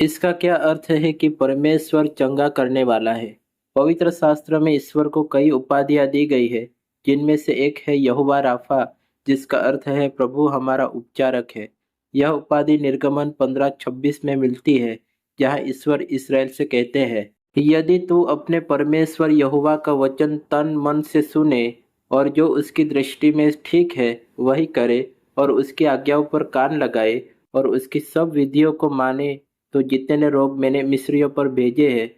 इसका क्या अर्थ है कि परमेश्वर चंगा करने वाला है। पवित्र शास्त्र में ईश्वर को कई उपाधियां दी गई है, जिनमें से एक है यहोवा राफा, जिसका अर्थ है प्रभु हमारा उपचारक है। यह उपाधि निर्गमन 15:26 में मिलती है, जहाँ ईश्वर इस्राएल से कहते हैं, यदि तू अपने परमेश्वर यहोवा का वचन तन मन से सुने और जो उसकी दृष्टि में ठीक है वही करे और उसकी आज्ञाओं पर कान लगाए और उसकी सब विधियों को माने, तो जितने रोग मैंने मिस्रियों पर भेजे हैं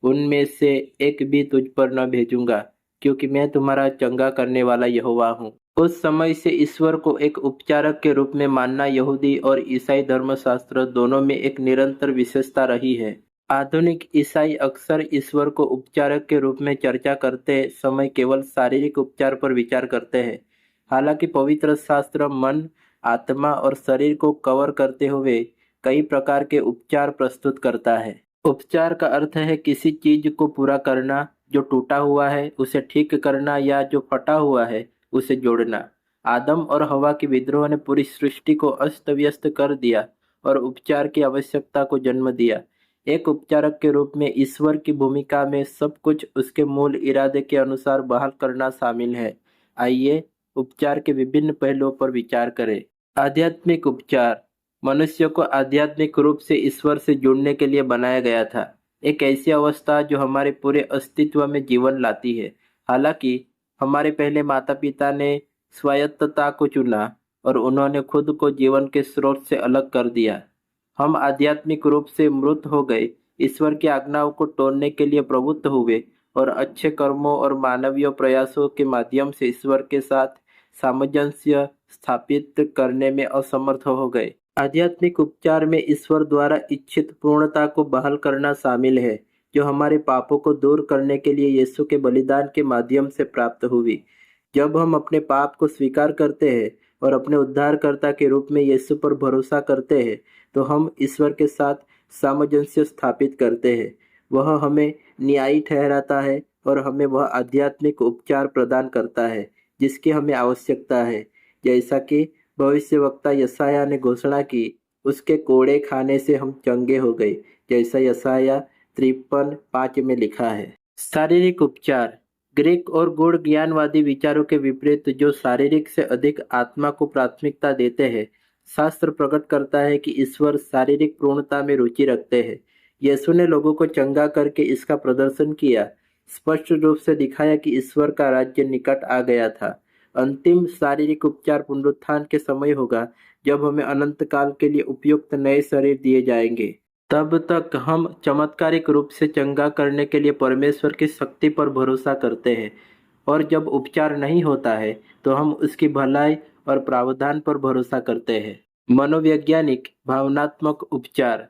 उनमें से एक भी तुझ पर न भेजूंगा, क्योंकि मैं तुम्हारा चंगा करने वाला यहोवा हूँ। उस समय से ईश्वर को एक उपचारक के रूप में मानना यहूदी और ईसाई धर्मशास्त्र दोनों में एक निरंतर विशेषता रही है। आधुनिक ईसाई अक्सर ईश्वर को उपचारक के रूप में चर्चा करते समय केवल शारीरिक उपचार पर विचार करते हैं। हालांकि पवित्र शास्त्र मन, आत्मा और शरीर को कवर करते हुए कई प्रकार के उपचार प्रस्तुत करता है। उपचार का अर्थ है किसी चीज को पूरा करना, जो टूटा हुआ है उसे ठीक करना या जो फटा हुआ है उसे जोड़ना। आदम और हवा के विद्रोह ने पूरी सृष्टि को अस्त व्यस्त कर दिया और उपचार की आवश्यकता को जन्म दिया। एक उपचारक के रूप में ईश्वर की भूमिका में सब कुछ उसके मूल इरादे के अनुसार बहाल करना शामिल है। आइए उपचार के विभिन्न पहलुओं पर विचार करें। आध्यात्मिक उपचार मनुष्य को आध्यात्मिक रूप से ईश्वर से जुड़ने के लिए बनाया गया था, एक ऐसी अवस्था जो हमारे पूरे अस्तित्व में जीवन लाती है। हालांकि हमारे पहले माता पिता ने स्वायत्तता को चुना और उन्होंने खुद को जीवन के स्रोत से अलग कर दिया। हम आध्यात्मिक रूप से मृत हो गए, ईश्वर की आज्ञाओं को तोड़ने के लिए प्रवृत्त हुए और अच्छे कर्मों और मानवीय प्रयासों के माध्यम से ईश्वर के साथ सामंजस्य स्थापित करने में असमर्थ हो गए। आध्यात्मिक उपचार में ईश्वर द्वारा इच्छित पूर्णता को बहाल करना शामिल है, जो हमारे पापों को दूर करने के लिए यीशु के बलिदान के माध्यम से प्राप्त हुई। जब हम अपने पाप को स्वीकार करते हैं और अपने उद्धारकर्ता के रूप में यीशु पर भरोसा करते हैं, तो हम ईश्वर के साथ सामंजस्य स्थापित करते हैं। वह हमें न्यायी ठहराता है और हमें वह आध्यात्मिक उपचार प्रदान करता है जिसकी हमें आवश्यकता है। जैसा कि भविष्यवक्ता यशायाह ने घोषणा की, उसके कोड़े खाने से हम चंगे हो गए, जैसा यशायाह 53:5 में लिखा है। शारीरिक उपचार ग्रीक और गूढ़ ज्ञानवादी विचारों के विपरीत, जो शारीरिक से अधिक आत्मा को प्राथमिकता देते हैं, शास्त्र प्रकट करता है कि ईश्वर शारीरिक पूर्णता में रुचि रखते हैं। यीशु ने लोगों को चंगा करके इसका प्रदर्शन किया, स्पष्ट रूप से दिखाया कि ईश्वर का राज्य निकट आ गया था। अंतिम शारीरिक उपचार पुनरुत्थान के समय होगा, जब हमें अनंत काल के लिए उपयुक्त नए शरीर दिए जाएंगे। तब तक हम चमत्कारिक रूप से चंगा करने के लिए परमेश्वर की शक्ति पर भरोसा करते हैं, और जब उपचार नहीं होता है तो हम उसकी भलाई और प्रावधान पर भरोसा करते हैं। मनोवैज्ञानिक भावनात्मक उपचार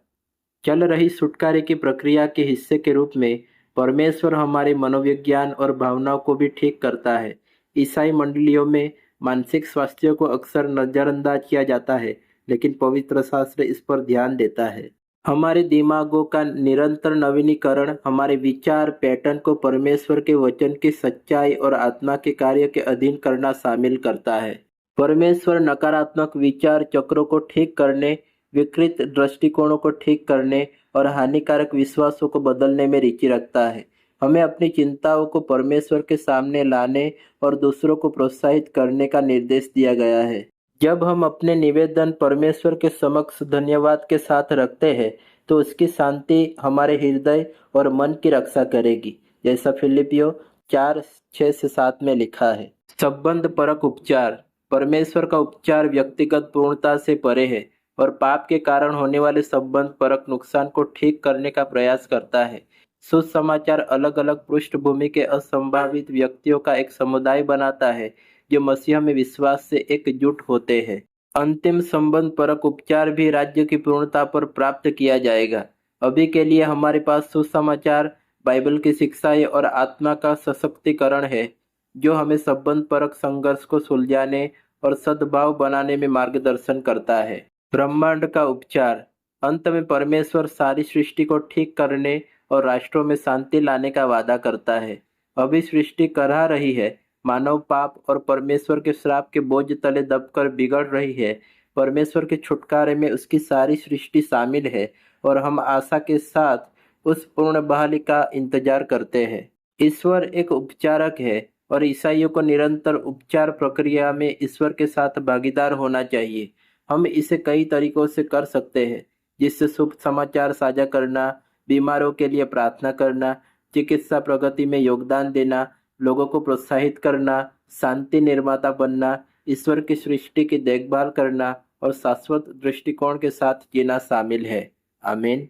चल रही छुटकारे की प्रक्रिया के हिस्से के रूप में परमेश्वर हमारे मनोविज्ञान और भावनाओं को भी ठीक करता है। ईसाई मंडलियों में मानसिक स्वास्थ्य को अक्सर नजरअंदाज किया जाता है, लेकिन पवित्र शास्त्र इस पर ध्यान देता है। हमारे दिमागों का निरंतर नवीनीकरण हमारे विचार पैटर्न को परमेश्वर के वचन की सच्चाई और आत्मा के कार्य के अधीन करना शामिल करता है। परमेश्वर नकारात्मक विचार चक्रों को ठीक करने, विकृत दृष्टिकोणों को ठीक करने और हानिकारक विश्वासों को बदलने में रुचि रखता है। हमें अपनी चिंताओं को परमेश्वर के सामने लाने और दूसरों को प्रोत्साहित करने का निर्देश दिया गया है। जब हम अपने निवेदन परमेश्वर के समक्ष धन्यवाद के साथ रखते हैं, तो उसकी शांति हमारे हृदय और मन की रक्षा करेगी, जैसा फिलिपियों 4:6-7 में लिखा है। संबंध परक उपचार परमेश्वर का उपचार व्यक्तिगत पूर्णता से परे है और पाप के कारण होने वाले संबंध परक नुकसान को ठीक करने का प्रयास करता है। सुसमाचार अलग अलग पृष्ठभूमि के असंभावित व्यक्तियों का एक समुदाय बनाता है, जो मसीह में विश्वास से एकजुट होते हैं। अंतिम संबंध परक उपचार भी राज्य की पूर्णता पर प्राप्त किया जाएगा। अभी के लिए हमारे पास सुसमाचार, बाइबल की शिक्षाएं और आत्मा का सशक्तिकरण है, जो हमें संबंध परक संघर्ष को सुलझाने और सद्भाव बनाने में मार्गदर्शन करता है। ब्रह्मांड का उपचार अंत में परमेश्वर सारी सृष्टि को ठीक करने और राष्ट्रों में शांति लाने का वादा करता है। अभी सृष्टि करहा रही है, मानव पाप और परमेश्वर के श्राप के बोझ तले दबकर बिगड़ रही है। परमेश्वर के छुटकारे में उसकी सारी सृष्टि शामिल है और हम आशा के साथ उस पूर्ण बहाली का इंतजार करते हैं। ईश्वर एक उपचारक है और ईसाइयों को निरंतर उपचार प्रक्रिया में ईश्वर के साथ भागीदार होना चाहिए। हम इसे कई तरीकों से कर सकते हैं, जिससे शुभ समाचार साझा करना, बीमारों के लिए प्रार्थना करना, चिकित्सा प्रगति में योगदान देना, लोगों को प्रोत्साहित करना, शांति निर्माता बनना, ईश्वर की सृष्टि की देखभाल करना और शाश्वत दृष्टिकोण के साथ जीना शामिल है। आमीन।